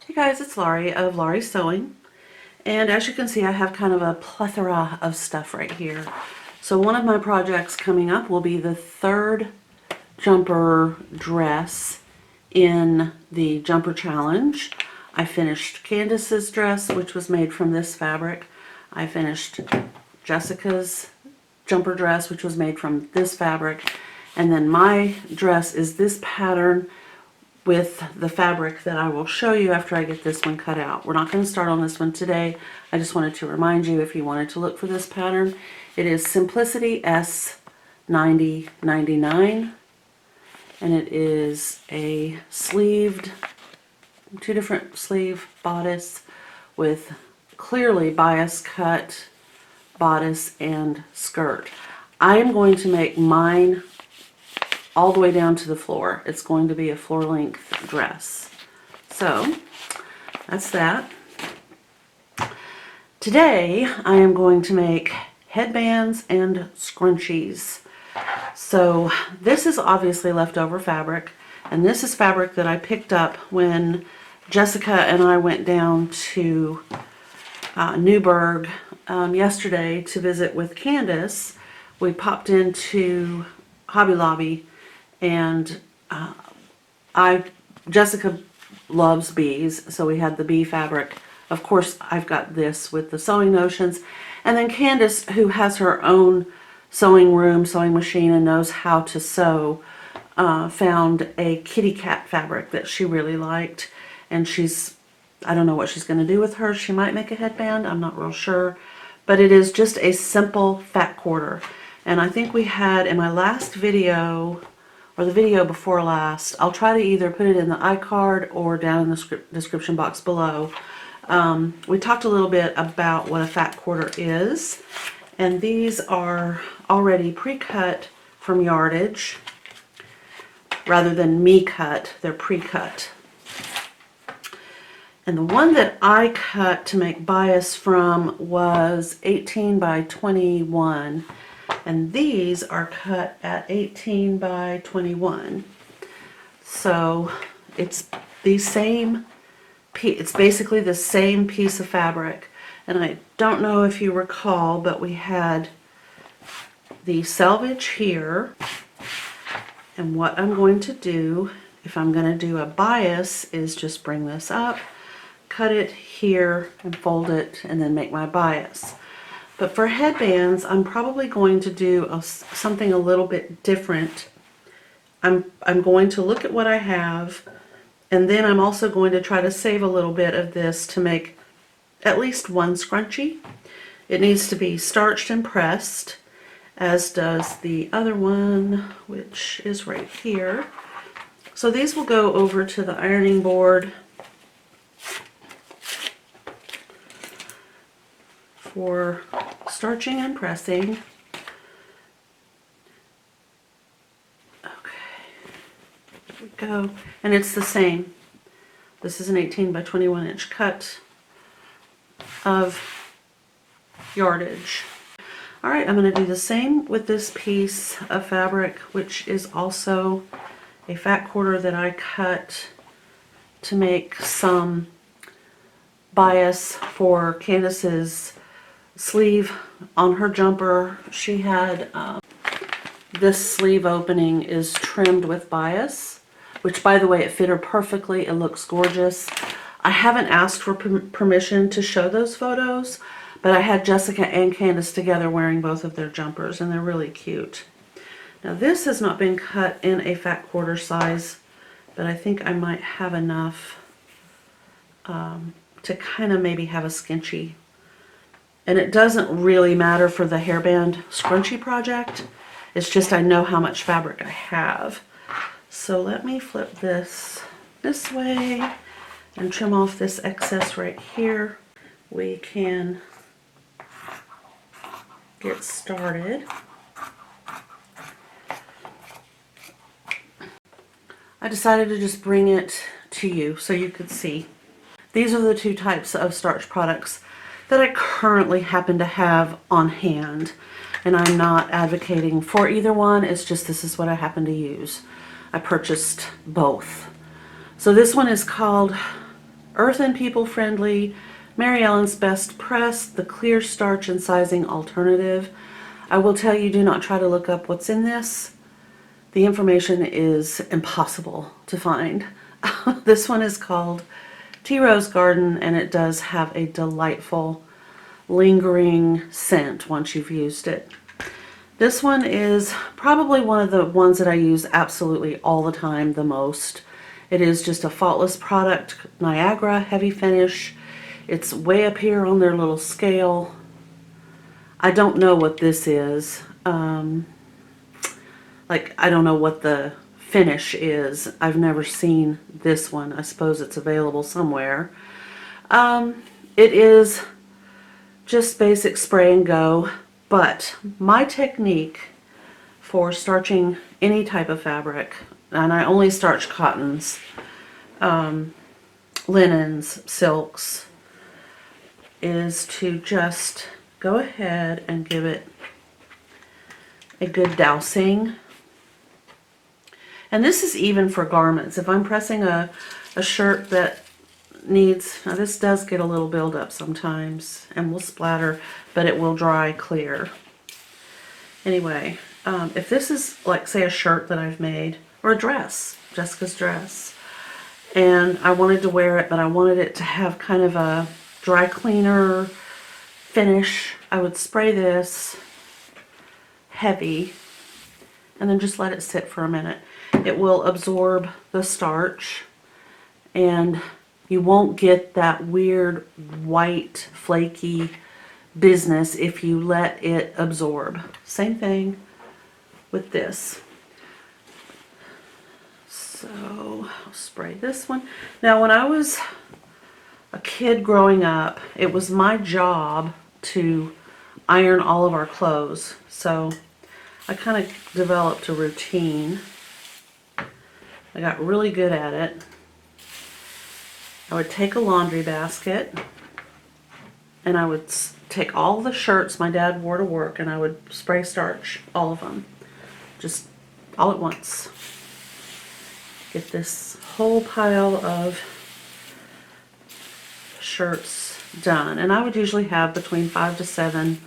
Hey guys, it's Laurie of Laurie Sewing, and as you can see I have kind of a plethora of stuff right here. So one of my projects coming up will be the third jumper dress in the jumper challenge. I finished Candice's dress, which was made from this fabric. I finished Jessica's jumper dress, which was made from this fabric, and then my dress is this pattern with the fabric that I will show you after I get this one cut out. We're not going to start on this one today. I just wanted to remind you, if you wanted to look for this pattern, it is Simplicity S9099, and it is a sleeved, two different sleeve bodice with clearly bias cut bodice and skirt. I am going to make mine all the way down to the floor. It's going to be a floor length dress. So that's that. Today I am going to make headbands and scrunchies. So this is obviously leftover fabric, and this is fabric that I picked up when Jessica and I went down to Newburgh yesterday to visit with Candice. We popped into Hobby Lobby, and Jessica loves bees, so we had the bee fabric. Of course, I've got this with the sewing notions, and then Candice, who has her own sewing room, sewing machine, and knows how to sew, found a kitty cat fabric that she really liked, and I don't know what she's going to do with her. She might make a headband, I'm not real sure, but it is just a simple fat quarter. And I think we had in my last video, or the video before last, I'll try to either put it in the iCard or down in the description box below. We talked a little bit about what a fat quarter is, and these are already pre-cut from yardage. Rather than me cut, they're pre-cut. And the one that I cut to make bias from was 18 by 21. And these are cut at 18 by 21. So it's it's basically the same piece of fabric. And I don't know if you recall, but we had the selvage here. And what I'm going to do, if I'm going to do a bias, is just bring this up, cut it here, and fold it, and then make my bias. But for headbands, I'm probably going to do something a little bit different. I'm going to look at what I have, and then I'm also going to try to save a little bit of this to make at least one scrunchie. It needs to be starched and pressed, as does the other one, which is right here. So these will go over to the ironing board for starching and pressing. Okay, there we go. And it's the same. This is an 18 by 21 inch cut of yardage. Alright, I'm going to do the same with this piece of fabric, which is also a fat quarter that I cut to make some bias for Candice's sleeve on her jumper. She had this sleeve opening is trimmed with bias, which, by the way, it fit her perfectly. It looks gorgeous. I haven't asked for permission to show those photos, but I had Jessica and Candice together wearing both of their jumpers, and they're really cute. Now this has not been cut in a fat quarter size, but I think I might have enough to kind of maybe have a scrunchie. And it doesn't really matter for the hairband scrunchie project. It's just I know how much fabric I have. So let me flip this way and trim off this excess right here. We can get started. I decided to just bring it to you so you could see. These are the two types of starch products that I currently happen to have on hand, and I'm not advocating for either one. It's just this is what I happen to use. I purchased both. So this one is called Earth and People Friendly, Mary Ellen's Best Press, the clear starch and sizing alternative. I will tell you, do not try to look up what's in this. The information is impossible to find. This one is called Tea Rose Garden, and it does have a delightful lingering scent once you've used it. This one is probably one of the ones that I use absolutely all the time the most. It is just a Fautless product, Niagara heavy finish. It's way up here on their little scale. I don't know what this is. Like, I don't know what the finish is. I've never seen this one. I suppose it's available somewhere. It is just basic spray and go, but my technique for starching any type of fabric, and I only starch cottons, linens, silks, is to just go ahead and give it a good dousing. And this is even for garments. If I'm pressing a shirt that needs, now this does get a little buildup sometimes and will splatter, but it will dry clear. Anyway, if this is like, say, a shirt that I've made, or a dress, Jessica's dress, and I wanted to wear it, but I wanted it to have kind of a dry cleaner finish, I would spray this heavy and then just let it sit for a minute. It will absorb the starch, and you won't get that weird white flaky business if you let it absorb. Same thing with this. So I'll spray this one. Now, when I was a kid growing up, it was my job to iron all of our clothes. So I kind of developed a routine. I got really good at it. I would take a laundry basket and I would take all the shirts my dad wore to work and I would spray starch all of them, just all at once. Get this whole pile of shirts done, and I would usually have between 5 to 7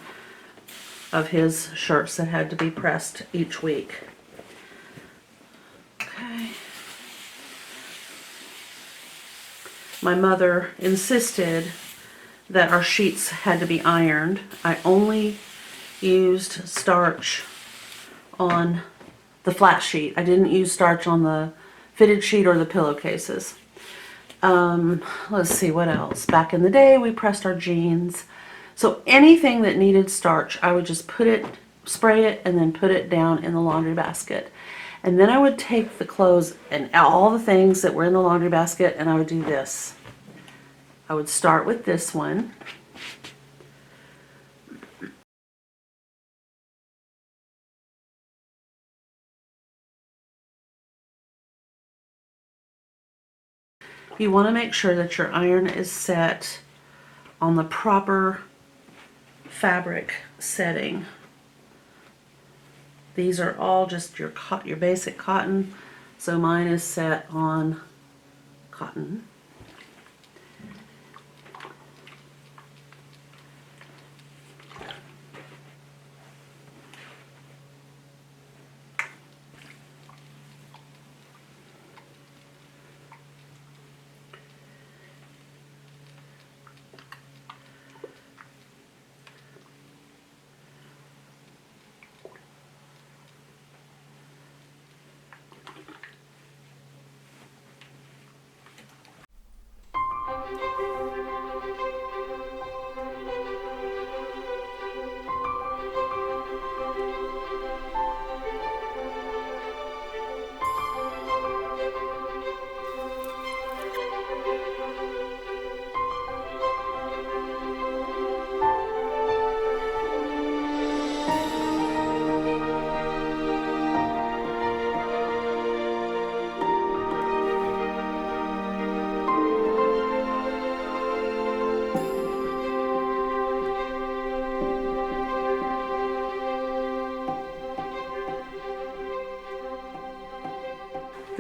of his shirts that had to be pressed each week. Okay. My mother insisted that our sheets had to be ironed. I only used starch on the flat sheet. I didn't use starch on the fitted sheet or the pillowcases. Let's see, what else? Back in the day, we pressed our jeans. So anything that needed starch, I would just spray it, and then put it down in the laundry basket. And then I would take the clothes and all the things that were in the laundry basket, and I would do this. I would start with this one. You want to make sure that your iron is set on the proper fabric setting. These are all just your basic cotton, so mine is set on cotton.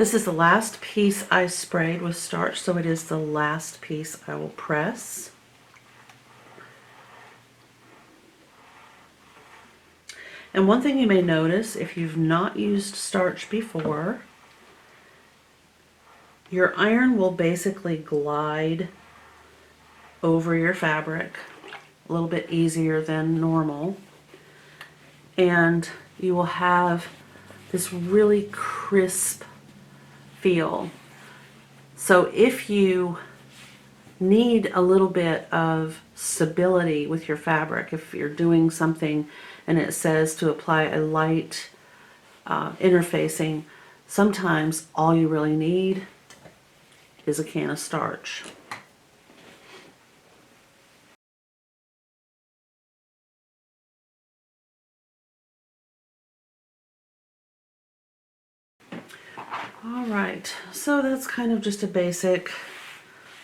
This is the last piece I sprayed with starch, so it is the last piece I will press. And one thing you may notice, if you've not used starch before, your iron will basically glide over your fabric a little bit easier than normal. And you will have this really crisp feel. So if you need a little bit of stability with your fabric, if you're doing something and it says to apply a light interfacing, sometimes all you really need is a can of starch. All right, so that's kind of just a basic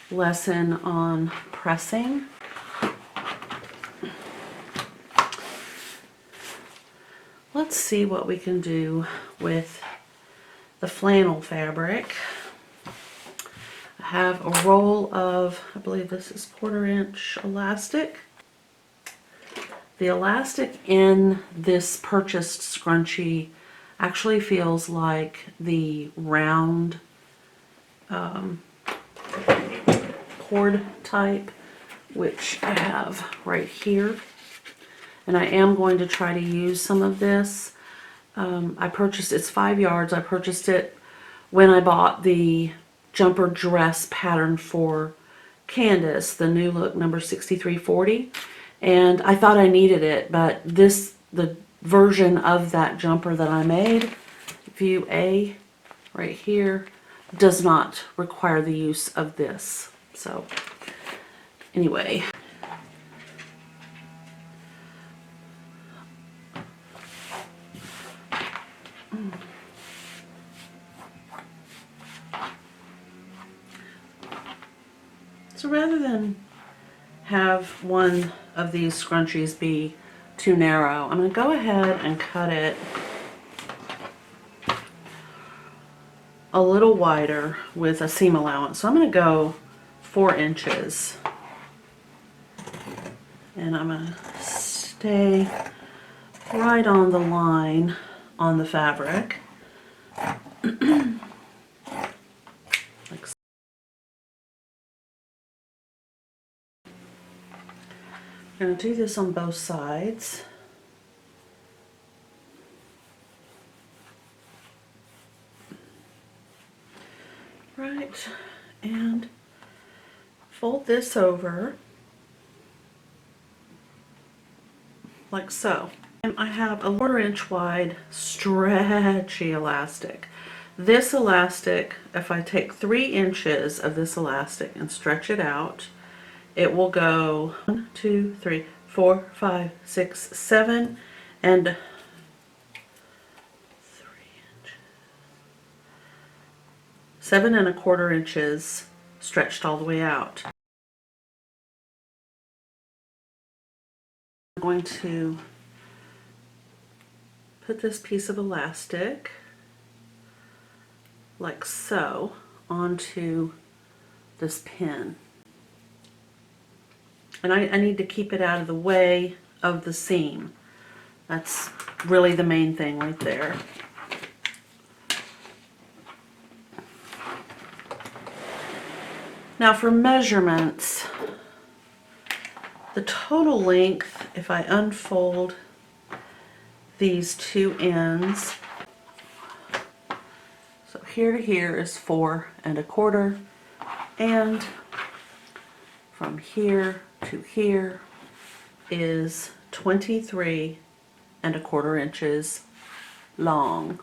lesson on pressing. Let's see what we can do with the flannel fabric. I have a roll of, I believe this is 1/4 inch elastic. The elastic in this purchased scrunchie actually feels like the round cord type, which I have right here. And I am going to try to use some of this. I purchased, it's 5 yards. I purchased it when I bought the jumper dress pattern for Candice, the new look number 6340. And I thought I needed it, but the version of that jumper that I made, view A, right here, does not require the use of this. So anyway. So rather than have one of these scrunchies be too narrow, I'm going to go ahead and cut it a little wider with a seam allowance. So I'm going to go 4 inches. And I'm going to stay right on the line on the fabric. Like so. I'm going to do this on both sides. Right, and fold this over like so. And I have a 1/4 inch wide stretchy elastic. This elastic, if I take 3 inches of this elastic and stretch it out, it will go 1, 2, 3, 4, 5, 6, 7, and 3 inches. 7 1/4 inches stretched all the way out. I'm going to put this piece of elastic like so onto this pin. And I need to keep it out of the way of the seam. That's really the main thing right there. Now for measurements, the total length, if I unfold these two ends, so here to here is 4 1/4, and from here to here is 23 1/4 inches long.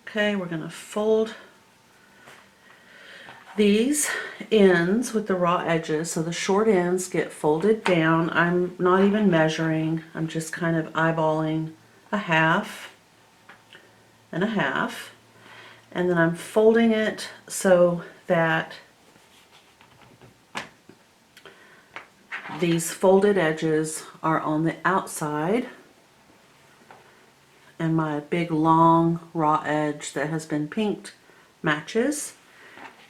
Okay, we're going to fold these ends with the raw edges, so the short ends get folded down. I'm not even measuring, I'm just kind of eyeballing a 1/2 and a 1/2, and then I'm folding it so that these folded edges are on the outside, and my big long raw edge that has been pinked matches.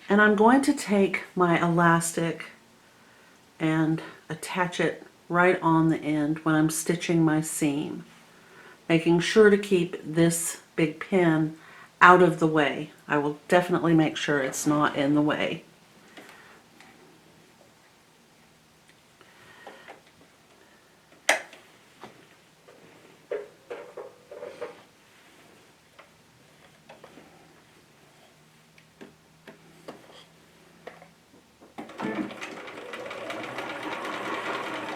And I'm going to take my elastic and attach it right on the end when I'm stitching my seam, making sure to keep this big pin out of the way. I will definitely make sure it's not in the way.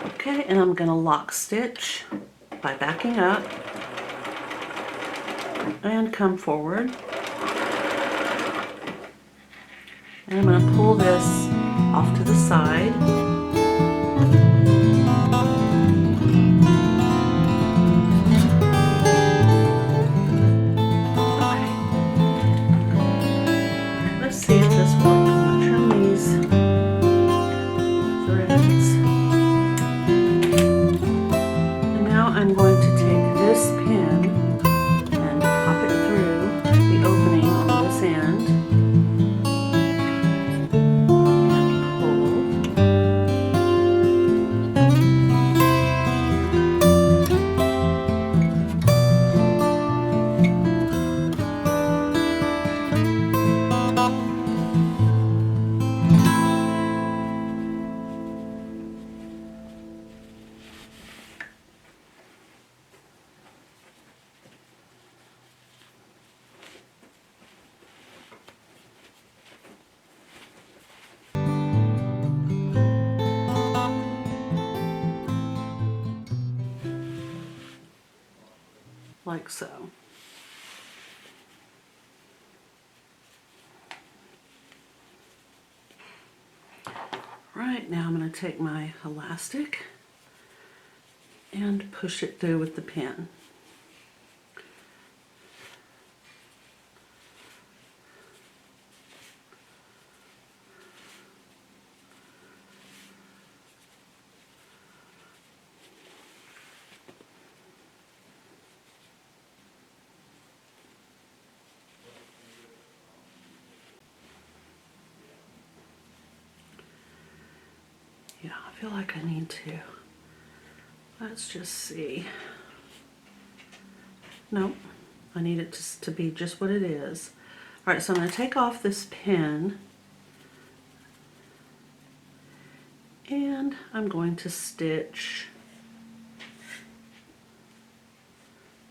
Okay, and I'm going to lock stitch by backing up and come forward. And I'm going to pull this off to the side. Okay. Let's see if this works. I'm going to trim these threads. And now I'm going to take this pin and pop it through the opening on this end. Like so. Right, now I'm going to take my elastic and push it through with the pin. Yeah, I feel like I need to. Let's just see. Nope, I need it to be just what it is. All right, so I'm going to take off this pin and I'm going to stitch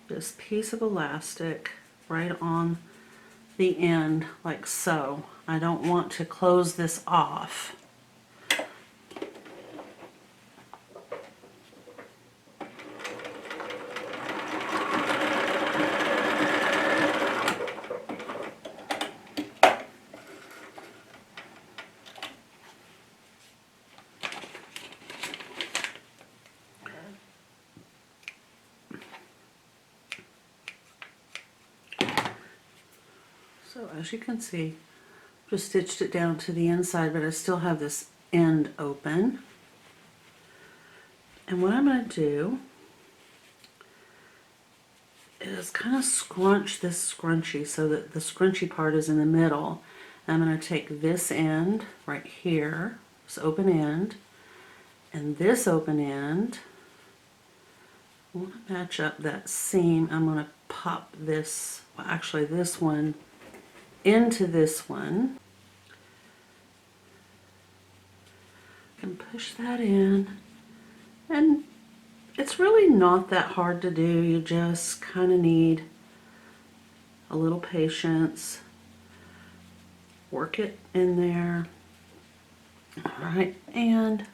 this piece of elastic right on the end like so. I don't want to close this off. So as you can see, just stitched it down to the inside, but I still have this end open. And what I'm going to do is kind of scrunch this scrunchie so that the scrunchie part is in the middle. And I'm going to take this end right here, this open end, and this open end. I want to match up that seam. I'm going to pop this, well actually this one, into this one. I can push that in, and it's really not that hard to do. You just kind of need a little patience. Work it in there. Alright, and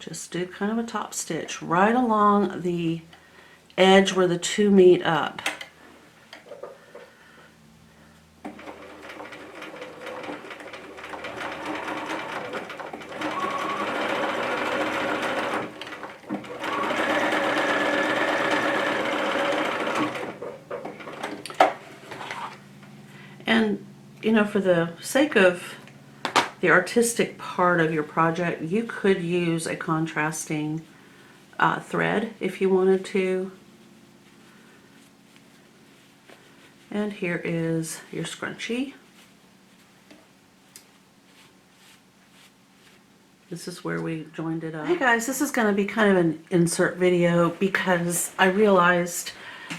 just do kind of a top stitch right along the edge where the two meet up. And, you know, for the sake of the artistic part of your project, you could use a contrasting thread if you wanted to. And here is your scrunchie. This is where we joined it up. Hey guys, this is going to be kind of an insert video because I realized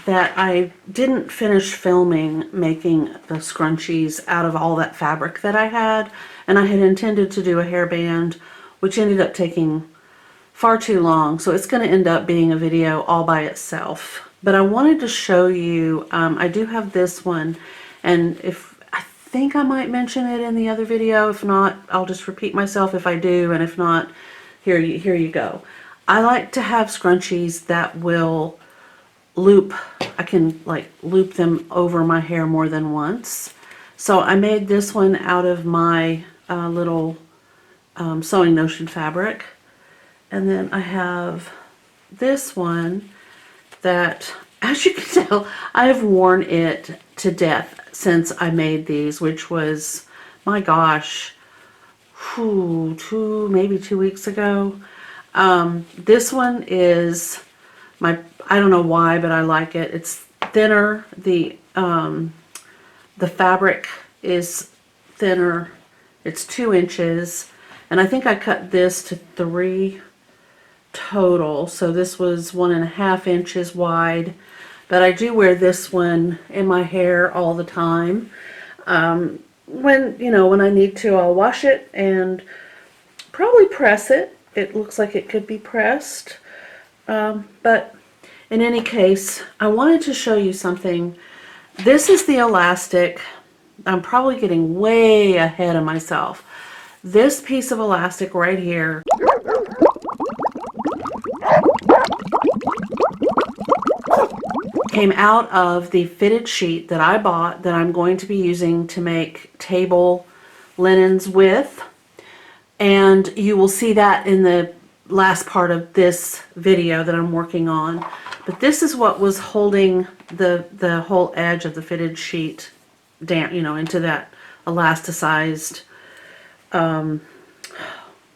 that I didn't finish filming making the scrunchies out of all that fabric that I had, and I had intended to do a hairband, which ended up taking far too long, so it's going to end up being a video all by itself. But I wanted to show you, I do have this one, and I think I might mention it in the other video. If not, I'll just repeat myself if I do, and if not, here you go. I like to have scrunchies that will loop. I can like loop them over my hair more than once. So I made this one out of my little sewing notion fabric. And then I have this one that, as you can tell, I have worn it to death since I made these, which was, my gosh, maybe 2 weeks ago. This one is I don't know why, but I like it. It's thinner. The fabric is thinner. It's 2 inches. And I think I cut this to 3 total. So this was 1.5 inches wide. But I do wear this one in my hair all the time. When I need to, I'll wash it and probably press it. It looks like it could be pressed. But in any case, I wanted to show you something. This is the elastic. I'm probably getting way ahead of myself. This piece of elastic right here came out of the fitted sheet that I bought that I'm going to be using to make table linens with. And you will see that in the last part of this video that I'm working on. But this is what was holding the whole edge of the fitted sheet down, into that elasticized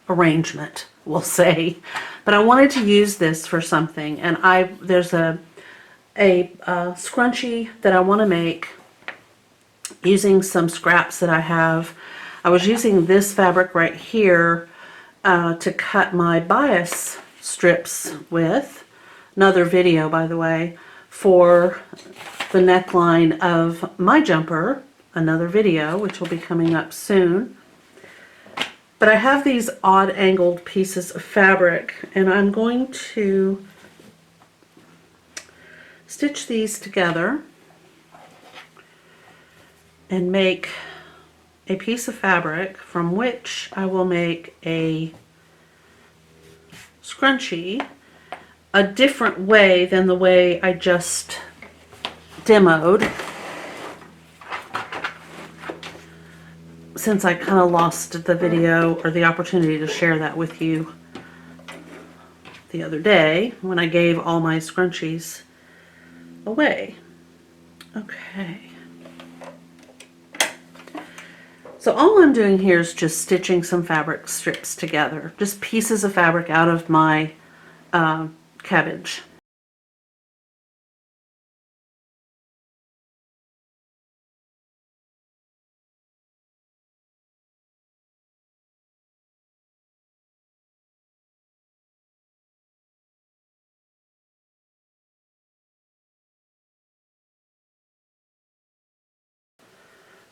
arrangement, we'll say. But I wanted to use this for something, and there's a scrunchie that I want to make using some scraps that I have. I was using this fabric right here to cut my bias strips with. Another video, by the way, for the neckline of my jumper. Another video, which will be coming up soon. But I have these odd angled pieces of fabric, and I'm going to stitch these together and make a piece of fabric from which I will make a scrunchie a different way than the way I just demoed, since I kind of lost the video or the opportunity to share that with you the other day when I gave all my scrunchies away. Okay. So all I'm doing here is just stitching some fabric strips together, just pieces of fabric out of my cabbage.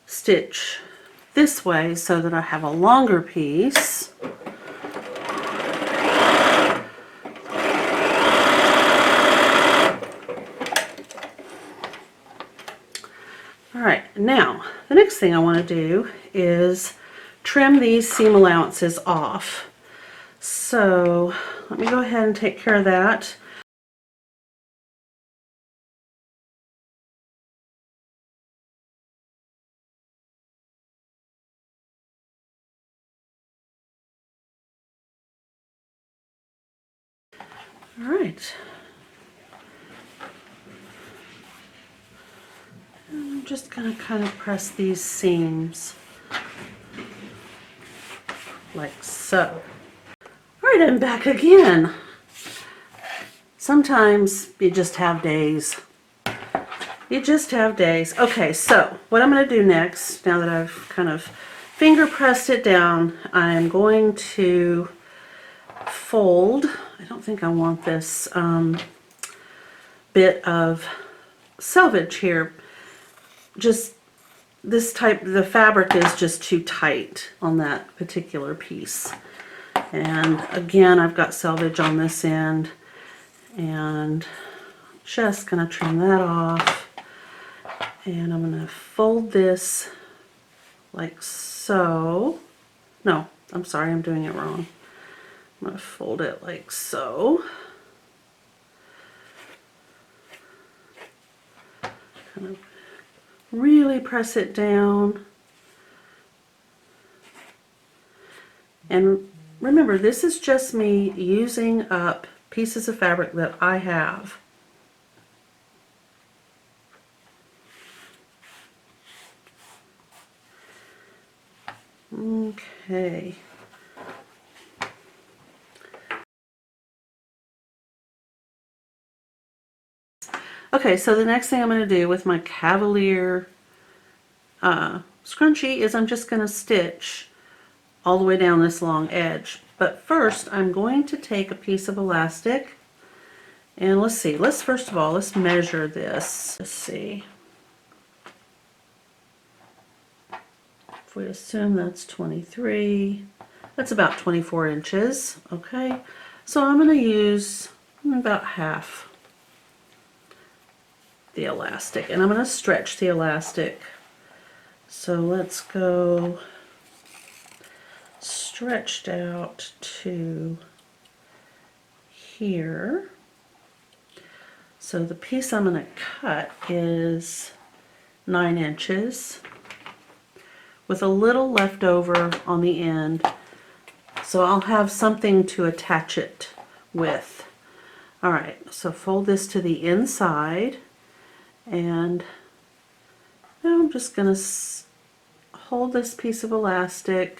Stitch this way so that I have a longer piece. Alright, now the next thing I want to do is trim these seam allowances off. So let me go ahead and take care of that. All right. I'm just going to kind of press these seams like so. All right, I'm back again. Sometimes you just have days You just have days. Okay, so what I'm going to do next, now that I've kind of finger pressed it down, I'm going to fold. I don't think I want this bit of selvage here. Just this type, the fabric is just too tight on that particular piece. And again, I've got selvage on this end, and just gonna trim that off. And I'm gonna fold this like so. No, I'm sorry, I'm doing it wrong. I'm gonna fold it like so. Kind of really press it down. And remember, this is just me using up pieces of fabric that I have. Okay. Okay, so the next thing I'm going to do with my Cavalier scrunchie is I'm just going to stitch all the way down this long edge. But first I'm going to take a piece of elastic, and let's see, first of all, let's measure this. Let's see. If we assume that's 23, that's about 24 inches. Okay, so I'm going to use about half the elastic, and I'm going to stretch the elastic. So let's go stretched out to here. So the piece I'm going to cut is 9 inches with a little left over on the end, so I'll have something to attach it with. Alright, so fold this to the inside, and now I'm just going to hold this piece of elastic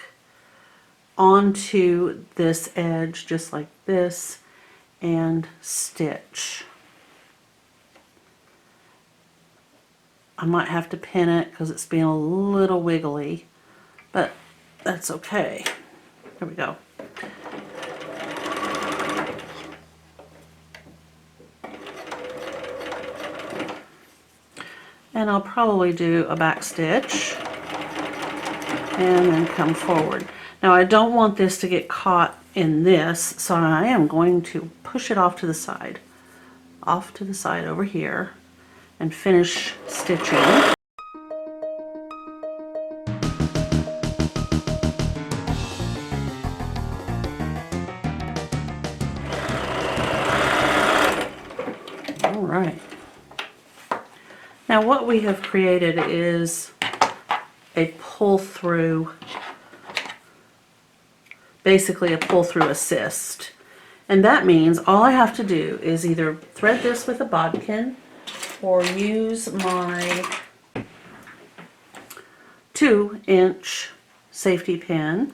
onto this edge just like this and stitch. I might have to pin it because it's being a little wiggly, but that's okay. There we go. And I'll probably do a back stitch and then come forward. Now I don't want this to get caught in this, so I am going to push it off to the side over here, and finish stitching. All right. Now what we have created is a pull-through, basically a pull-through assist. And that means all I have to do is either thread this with a bodkin or use my 2-inch safety pin.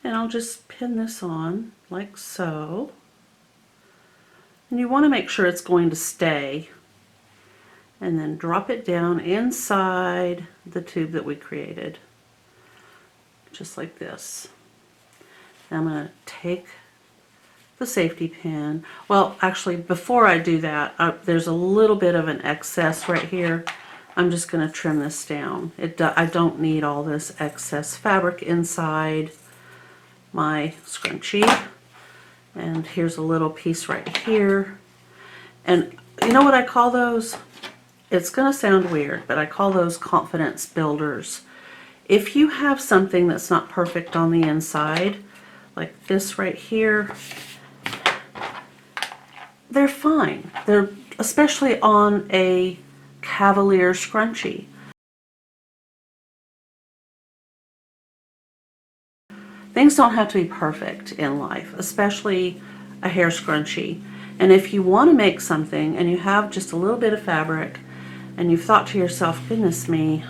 And I'll just pin this on like so. And you want to make sure it's going to stay. And then drop it down inside the tube that we created. Just like this. I'm going to take the safety pin. Well, actually, before I do that, there's a little bit of an excess right here. I'm just going to trim this down. I don't need all this excess fabric inside my scrunchie. And here's a little piece right here. And you know what I call those? It's going to sound weird, but I call those confidence builders. If you have something that's not perfect on the inside, like this right here, they're fine. They're especially on a Cavalier scrunchie. Things don't have to be perfect in life, especially a hair scrunchie. And if you want to make something and you have just a little bit of fabric and you've thought to yourself, goodness me,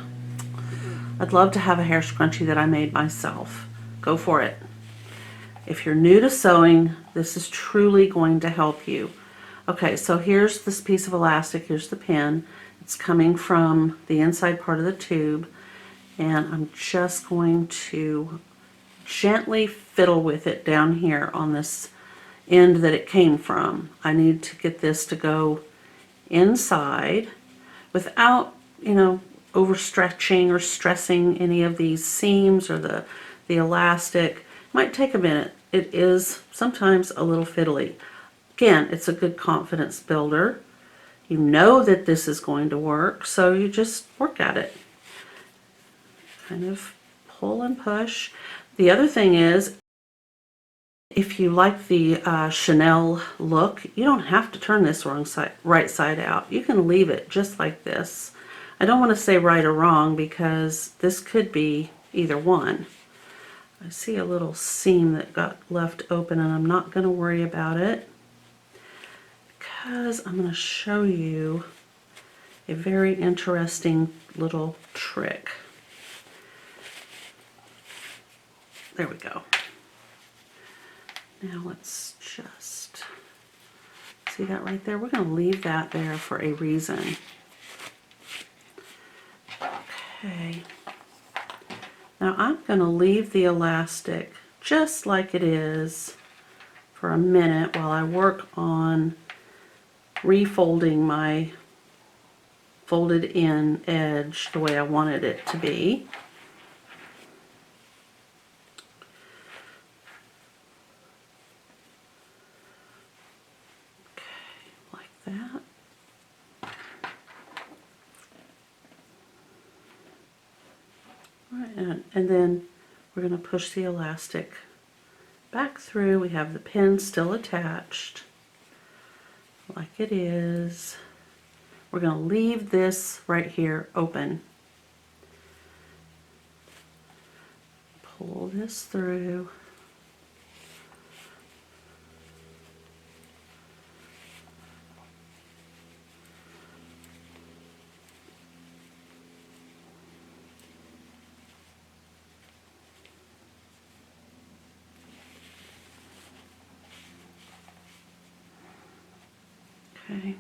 I'd love to have a hair scrunchie that I made myself, go for it. If you're new to sewing, this is truly going to help you. Okay, so here's this piece of elastic, here's the pin. It's coming from the inside part of the tube, and I'm just going to gently fiddle with it down here on this end that it came from. I need to get this to go inside without, you know, overstretching or stressing any of these seams or the elastic. It might take a minute. It is sometimes a little fiddly. Again, it's a good confidence builder. You know that this is going to work, so you just work at it. Kind of pull and push. The other thing is, if you like the Chanel look, you don't have to turn this right side out. You can leave it just like this. I don't want to say right or wrong because this could be either one. I see a little seam that got left open, and I'm not going to worry about it because I'm going to show you a very interesting little trick. There we go. Now let's just see that right there. We're going to leave that there for a reason. Okay. Now I'm going to leave the elastic just like it is for a minute while I work on refolding my folded in edge the way I wanted it to be. That. All right, and then we're going to push the elastic back through. We have the pin still attached like it is. We're going to leave this right here open. Pull this through. Okay.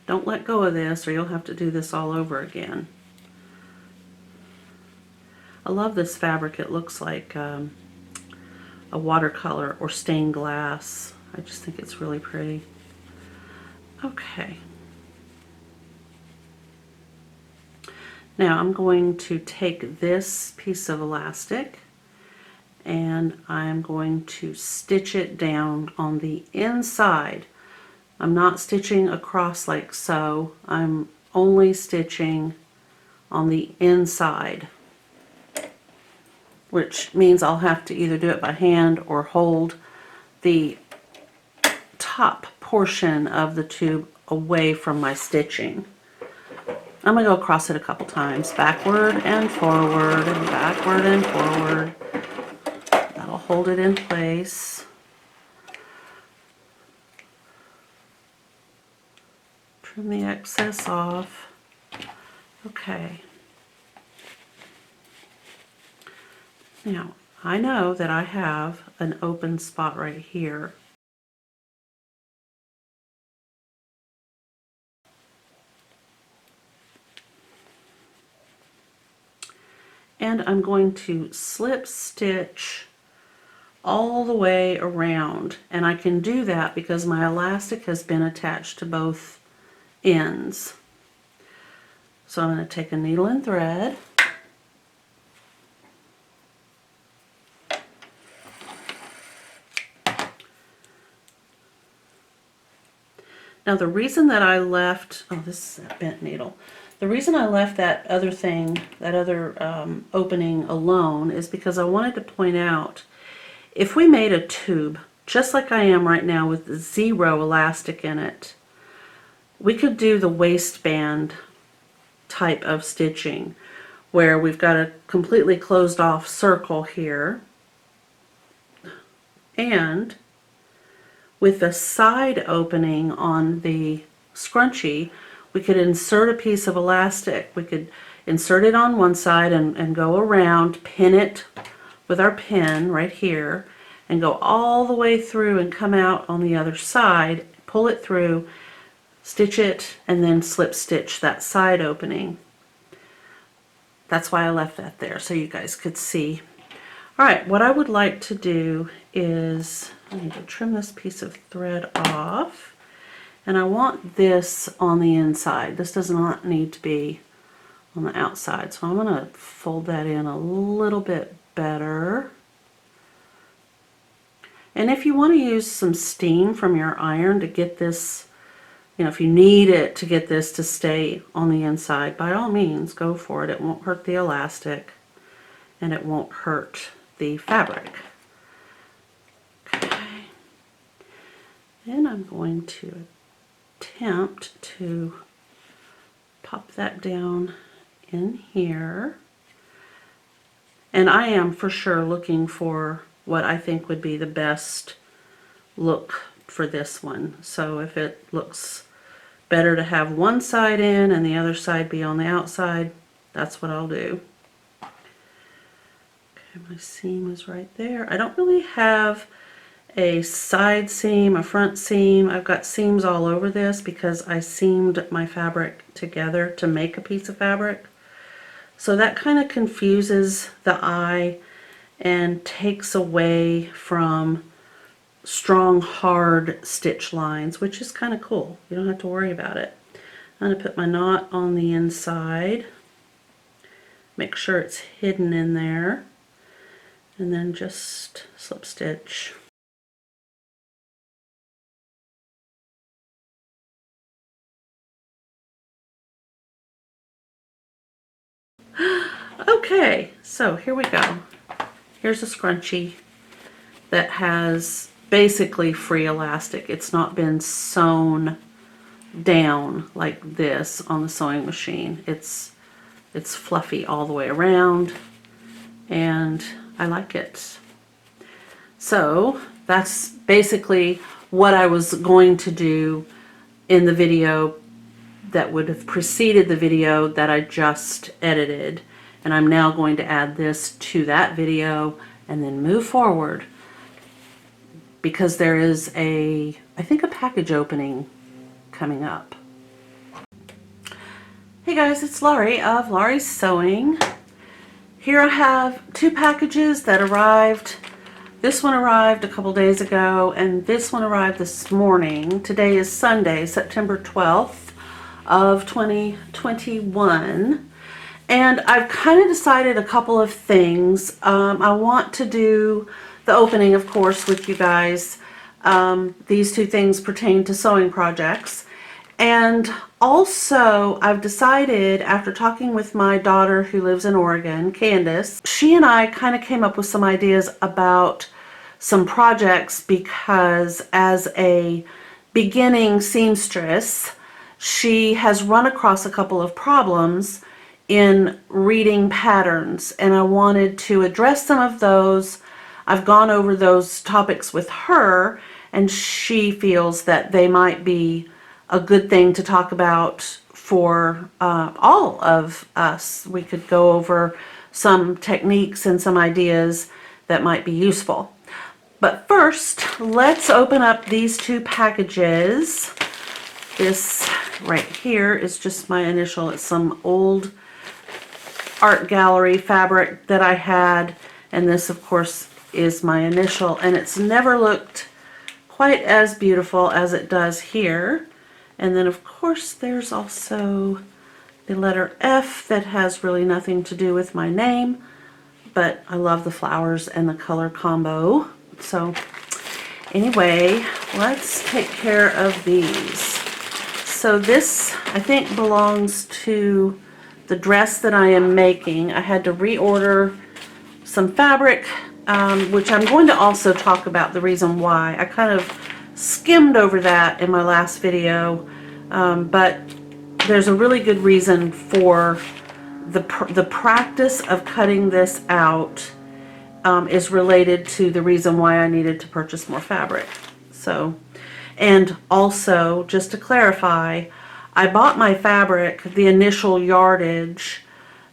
Don't let go of this or you'll have to do this all over again. I love this fabric. It looks like a watercolor or stained glass. I just think it's really pretty. Okay. Now I'm going to take this piece of elastic and I'm going to stitch it down on the inside. I'm not stitching across like so. I'm only stitching on the inside, which means I'll have to either do it by hand or hold the top portion of the tube away from my stitching. I'm going to go across it a couple times, backward and forward and backward and forward. That'll hold it in place. Trim the excess off. Okay. Now, I know that I have an open spot right here. And I'm going to slip stitch all the way around. And I can do that because my elastic has been attached to both ends. So I'm going to take a needle and thread. Now the reason that I left, oh, this is a bent needle. The reason I left that other thing, that other opening alone is because I wanted to point out, if we made a tube, just like I am right now with 0 elastic in it, we could do the waistband type of stitching where we've got a completely closed off circle here, and with the side opening on the scrunchie, we could insert a piece of elastic. We could insert it on one side and go around, pin it with our pin right here, and go all the way through and come out on the other side, pull it through, stitch it, and then slip stitch that side opening. That's why I left that there, so you guys could see. All right, what I would like to do is, I need to trim this piece of thread off, and I want this on the inside. This does not need to be on the outside, so I'm going to fold that in a little bit better. And if you want to use some steam from your iron to get this, you know, if you need it to get this to stay on the inside, by all means, go for it. It won't hurt the elastic, and it won't hurt the fabric. Okay. Then I'm going to attempt to pop that down in here. And I am for sure looking for what I think would be the best look for this one. So if it looks better to have one side in and the other side be on the outside, that's what I'll do. Okay, my seam is right there. I don't really have a side seam, a front seam. I've got seams all over this because I seamed my fabric together to make a piece of fabric. So that kind of confuses the eye and takes away from strong, hard stitch lines, which is kind of cool. You don't have to worry about it. I'm going to put my knot on the inside, make sure it's hidden in there, and then just slip stitch. Okay, so here we go. Here's a scrunchie that has basically free elastic. It's not been sewn down like this on the sewing machine. It's fluffy all the way around, and I like it. So that's basically what I was going to do in the video that would have preceded the video that I just edited, and I'm now going to add this to that video and then move forward, because there is I think a package opening coming up. Hey guys, it's Laurie of Laurie's Sewing. Here I have two packages that arrived. This one arrived a couple days ago, and this one arrived this morning. Today is Sunday, September 12th of 2021. And I've kind of decided a couple of things. I want to do the opening, of course, with you guys. These two things pertain to sewing projects. And also, I've decided, after talking with my daughter who lives in Oregon, Candice, she and I kind of came up with some ideas about some projects, because as a beginning seamstress, she has run across a couple of problems in reading patterns, and I wanted to address some of those. I've gone over those topics with her, and she feels that they might be a good thing to talk about for all of us. We could go over some techniques and some ideas that might be useful. But first, let's open up these two packages. This right here is just my initial. It's some old art gallery fabric that I had, and this of course is my initial, and it's never looked quite as beautiful as it does here. And then of course there's also the letter F that has really nothing to do with my name, but I love the flowers and the color combo. So anyway, let's take care of these. So this, I think, belongs to the dress that I am making. I had to reorder some fabric, which I'm going to also talk about the reason why. I kind of skimmed over that in my last video, but there's a really good reason for the practice of cutting this out is related to the reason why I needed to purchase more fabric. So, and also, just to clarify, I bought my fabric, the initial yardage,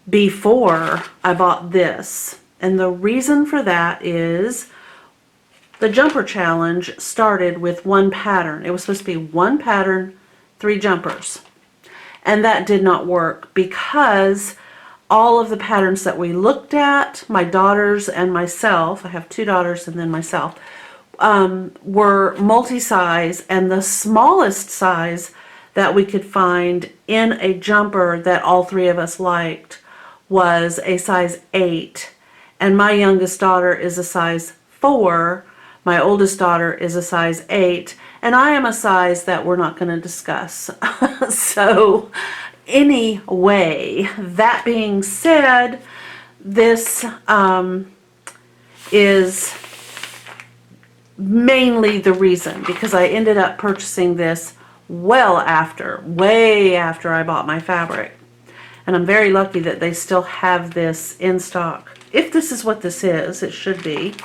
before I bought this. And the reason for that is the jumper challenge started with one pattern. It was supposed to be one pattern, 3 jumpers. And that did not work because all of the patterns that we looked at, my daughters and myself, I have 2 daughters and then myself, were multi-size, and the smallest size that we could find in a jumper that all 3 of us liked was a size 8. And my youngest daughter is a size 4. My oldest daughter is a size 8. And I am a size that we're not going to discuss. So anyway, that being said, this is mainly the reason, because I ended up purchasing this way after I bought my fabric. And I'm very lucky that they still have this in stock. If this is what this is, it should be.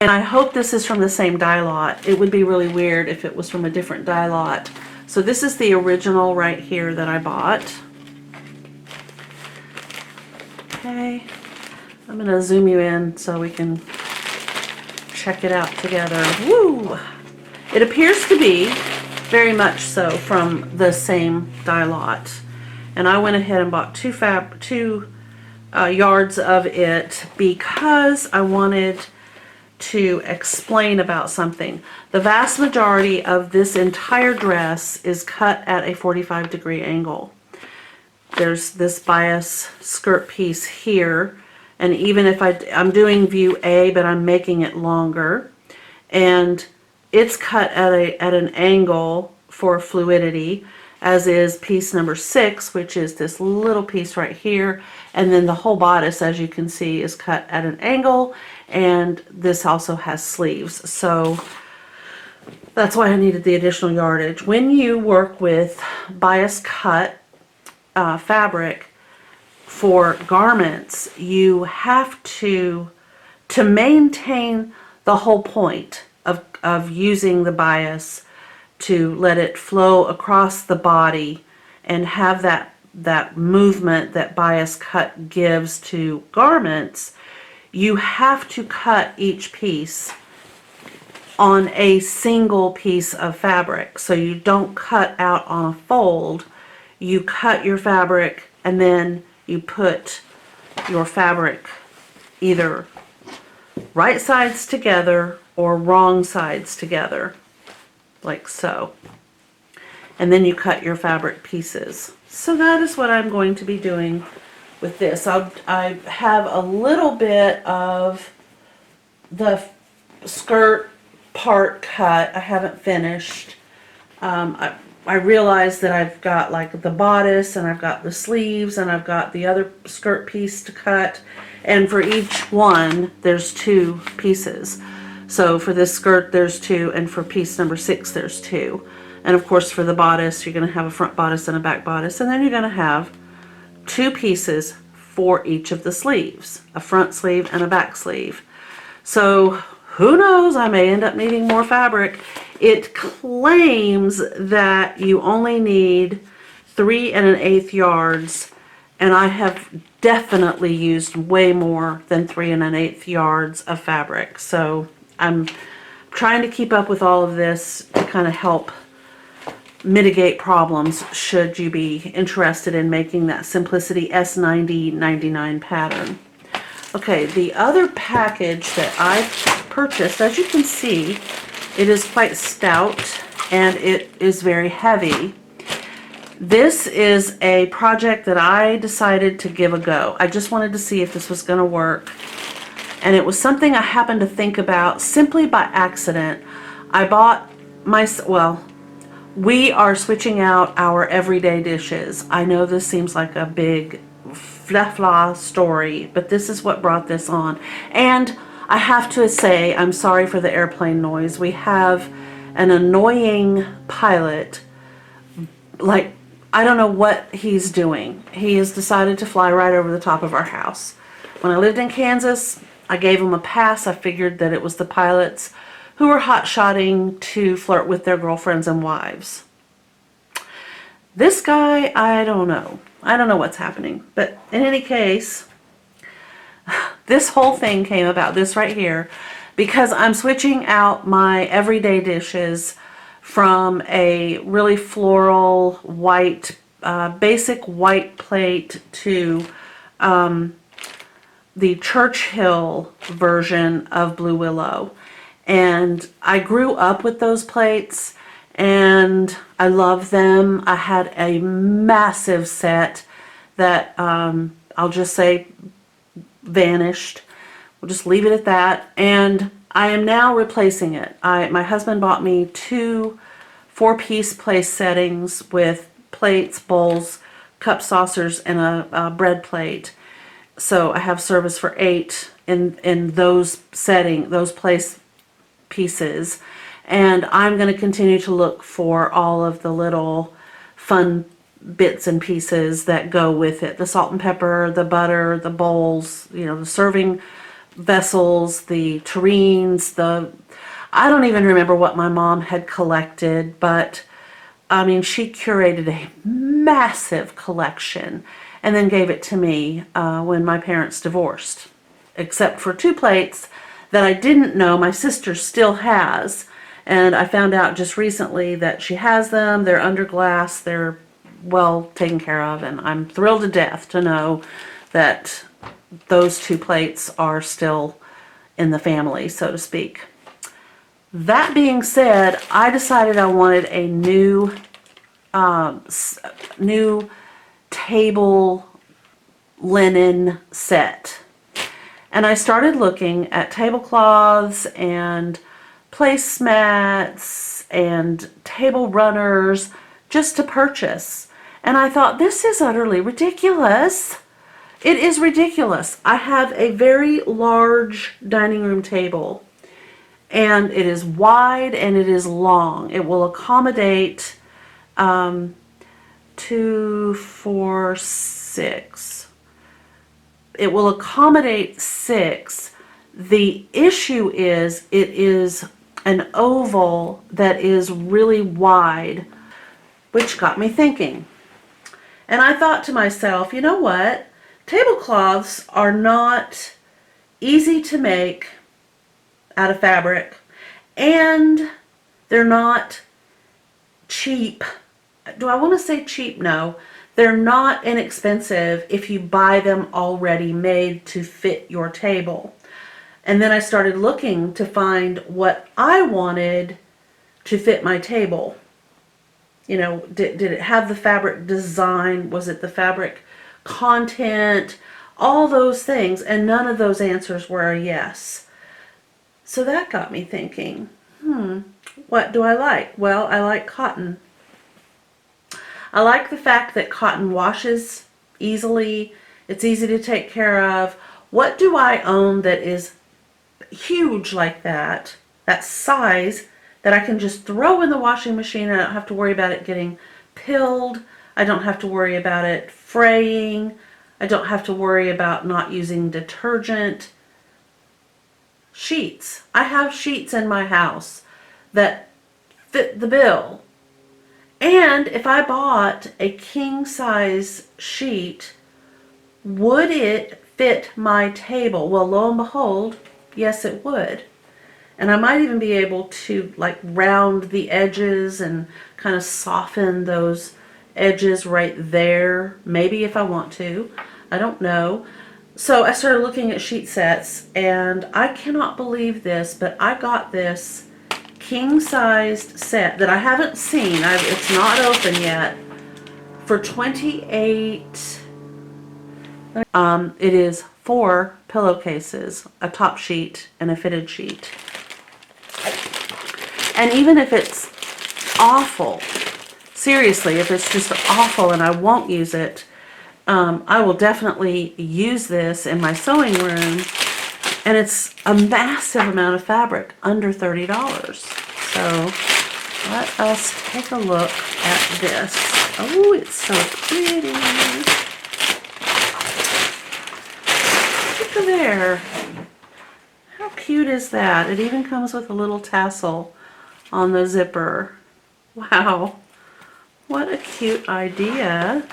And I hope this is from the same dye lot. It would be really weird if it was from a different dye lot. So this is the original right here that I bought. Okay, I'm going to zoom you in so we can check it out together. Woo! It appears to be very much so from the same dye lot. And I went ahead and bought 2 yards of it because I wanted to explain about something. The vast majority of this entire dress is cut at a 45-degree angle. There's this bias skirt piece here, and even if I'm doing view A, but I'm making it longer, and it's cut at an angle for fluidity, as is piece number 6, which is this little piece right here, and then the whole bodice, as you can see, is cut at an angle, and this also has sleeves. So that's why I needed the additional yardage. When you work with bias cut fabric for garments, you have to maintain the whole point of using the bias, to let it flow across the body and have that movement that bias cut gives to garments. You have to cut each piece on a single piece of fabric. So you don't cut out on a fold. You cut your fabric and then you put your fabric either right sides together or wrong sides together, like so. And then you cut your fabric pieces. So that is what I'm going to be doing with this. I have a little bit of the skirt part cut. I haven't finished. I realized that I've got like the bodice, and I've got the sleeves, and I've got the other skirt piece to cut. And for each one, there's 2 pieces. So for this skirt, there's 2, and for piece number 6, there's 2. And of course, for the bodice, you're going to have a front bodice and a back bodice, and then you're going to have 2 pieces for each of the sleeves, a front sleeve and a back sleeve. So who knows, I may end up needing more fabric. It claims that you only need 3 1/8 yards, and I have definitely used way more than 3 1/8 yards of fabric. So I'm trying to keep up with all of this to kind of help mitigate problems should you be interested in making that Simplicity S9099 pattern. Okay, the other package that I purchased, as you can see, it is quite stout and it is very heavy. This is a project that I decided to give a go. I just wanted to see if this was going to work. And it was something I happened to think about simply by accident. I bought we are switching out our everyday dishes. I know this seems like a big fla story, but this is what brought this on. And I have to say, I'm sorry for the airplane noise. We have an annoying pilot, like, I don't know what he's doing. He has decided to fly right over the top of our house. When I lived in Kansas, I gave him a pass. I figured that it was the pilots who were hot-shotting to flirt with their girlfriends and wives. This guy, I don't know. I don't know what's happening. But in any case, this whole thing came about, this right here, because I'm switching out my everyday dishes from a really floral white, basic white plate to the Churchill version of Blue Willow. And I grew up with those plates and I love them. I had a massive set that I'll just say vanished. We'll just leave it at that. And I am now replacing it. My husband bought me 2 4-piece place settings with plates, bowls, cup saucers, and a bread plate. So I have service for 8 in those place pieces. And I'm going to continue to look for all of the little fun bits and pieces that go with it. The salt and pepper, the butter, the bowls, you know, the serving vessels, the tureens, I don't even remember what my mom had collected, but I mean, she curated a massive collection and then gave it to me when my parents divorced, except for 2 plates that I didn't know my sister still has. And I found out just recently that she has them. They're under glass. They're well taken care of. And I'm thrilled to death to know that those 2 plates are still in the family, so to speak. That being said, I decided I wanted a new table linen set. And I started looking at tablecloths and placemats and table runners just to purchase. And I thought, this is utterly ridiculous. It is ridiculous. I have a very large dining room table, and it is wide and it is long. It will accommodate 2, 4, 6. It will accommodate 6. The issue is it is an oval that is really wide, which got me thinking. And I thought to myself, you know what? Tablecloths are not easy to make out of fabric, and they're not cheap. Do I want to say cheap? No. They're not inexpensive if you buy them already made to fit your table. And then I started looking to find what I wanted to fit my table. You know, did it have the fabric design? Was it the fabric content? All those things, and none of those answers were a yes. So that got me thinking, what do I like? Well, I like cotton. I like the fact that cotton washes easily. It's easy to take care of. What do I own that is huge like that size, that I can just throw in the washing machine and I don't have to worry about it getting pilled. I don't have to worry about it fraying. I don't have to worry about not using detergent. Sheets. I have sheets in my house that fit the bill. And if I bought a king size sheet, would it fit my table? Well, lo and behold, yes it would. And I might even be able to like round the edges and kind of soften those edges right there. Maybe if I want to. I don't know. So I started looking at sheet sets, and I cannot believe this, but I got this king-sized set that I haven't seen. It's not open yet, for $28. It is 4 pillowcases, a top sheet, and a fitted sheet. And even if it's awful, seriously, if it's just awful and I won't use it, I will definitely use this in my sewing room, and it's a massive amount of fabric, under $30. So let us take a look at this. Oh, it's so pretty. Look at there. How cute is that? It even comes with a little tassel on the zipper. Wow, what a cute idea.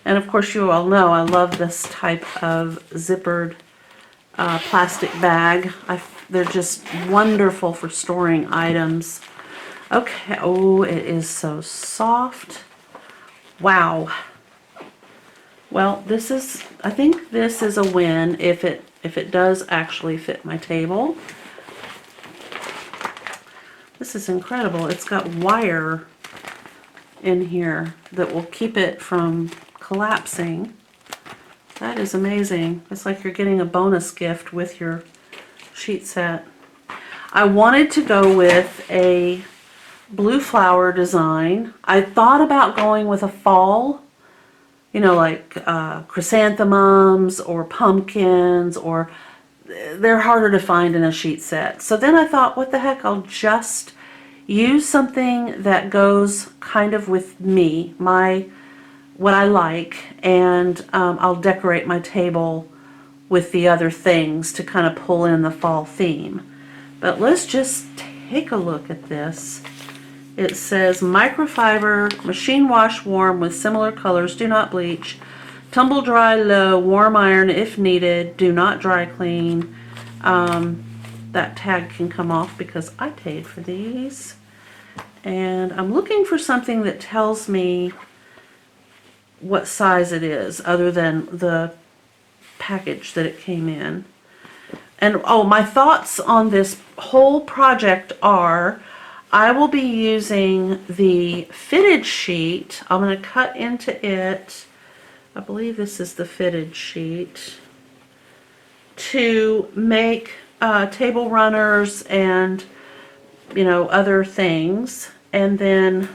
And of course you all know I love this type of zippered plastic bag. They're just wonderful for storing items. Okay, oh, it is so soft. Wow. Well, I think this is a win if it does actually fit my table. This is incredible. It's got wire in here that will keep it from collapsing. That is amazing. It's like you're getting a bonus gift with your sheet set. I wanted to go with a blue flower design. I thought about going with a fall, you know, like chrysanthemums or pumpkins, or they're harder to find in a sheet set. So then I thought, what the heck, I'll just use something that goes kind of with me, what I like, and I'll decorate my table with the other things to kind of pull in the fall theme. But let's just take a look at this. It says microfiber, machine wash warm with similar colors, do not bleach, tumble dry low, warm iron if needed, do not dry clean. That tag can come off because I paid for these. And I'm looking for something that tells me what size it is other than the package that it came in. And oh, my thoughts on this whole project are, I will be using the fitted sheet. I'm going to cut into it, I believe this is the fitted sheet, to make table runners and, you know, other things. And then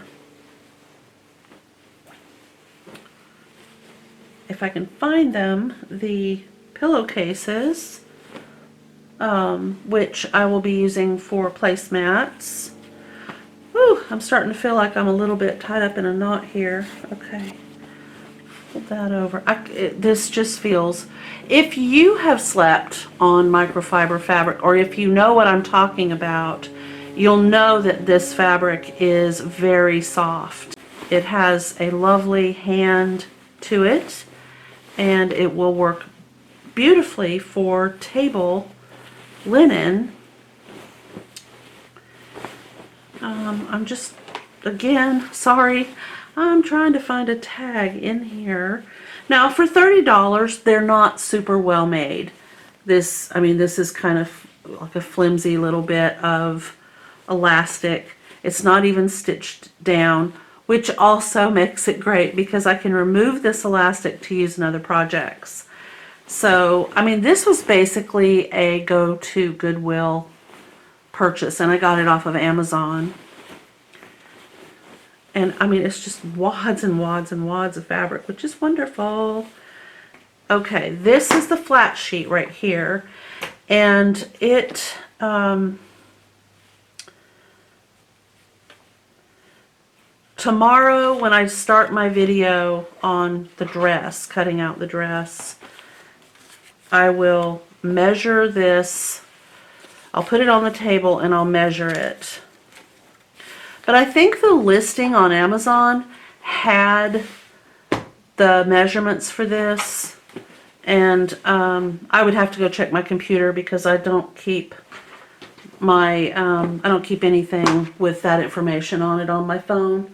if I can find them, the pillowcases, which I will be using for placemats. Whew, I'm starting to feel like I'm a little bit tied up in a knot here. Okay, hold that over. This just feels, if you have slept on microfiber fabric, or if you know what I'm talking about, you'll know that this fabric is very soft. It has a lovely hand to it, and it will work beautifully for table linen. I'm just, again, sorry, I'm trying to find a tag in here. Now for $30, they're not super well made. This is kind of like a flimsy little bit of elastic. It's not even stitched down, which also makes it great because I can remove this elastic to use in other projects. So, I mean, this was basically a go-to Goodwill purchase, and I got it off of Amazon. And I mean, it's just wads and wads and wads of fabric, which is wonderful. Okay, this is the flat sheet right here, and it tomorrow when I start my video on the dress, cutting out the dress, I will measure this. I'll put it on the table and I'll measure it. But I think the listing on Amazon had the measurements for this, and I would have to go check my computer because I don't keep anything with that information on it on my phone.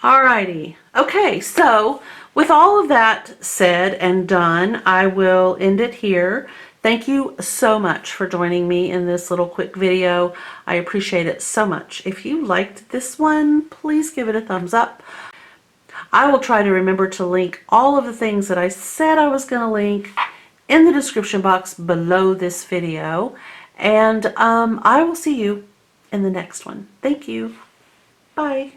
Alrighty, okay, so with all of that said and done, I will end it here. Thank you so much for joining me in this little quick video. I appreciate it so much. If you liked this one, please give it a thumbs up. I will try to remember to link all of the things that I said I was going to link in the description box below this video. And I will see you in the next one. Thank you. Bye.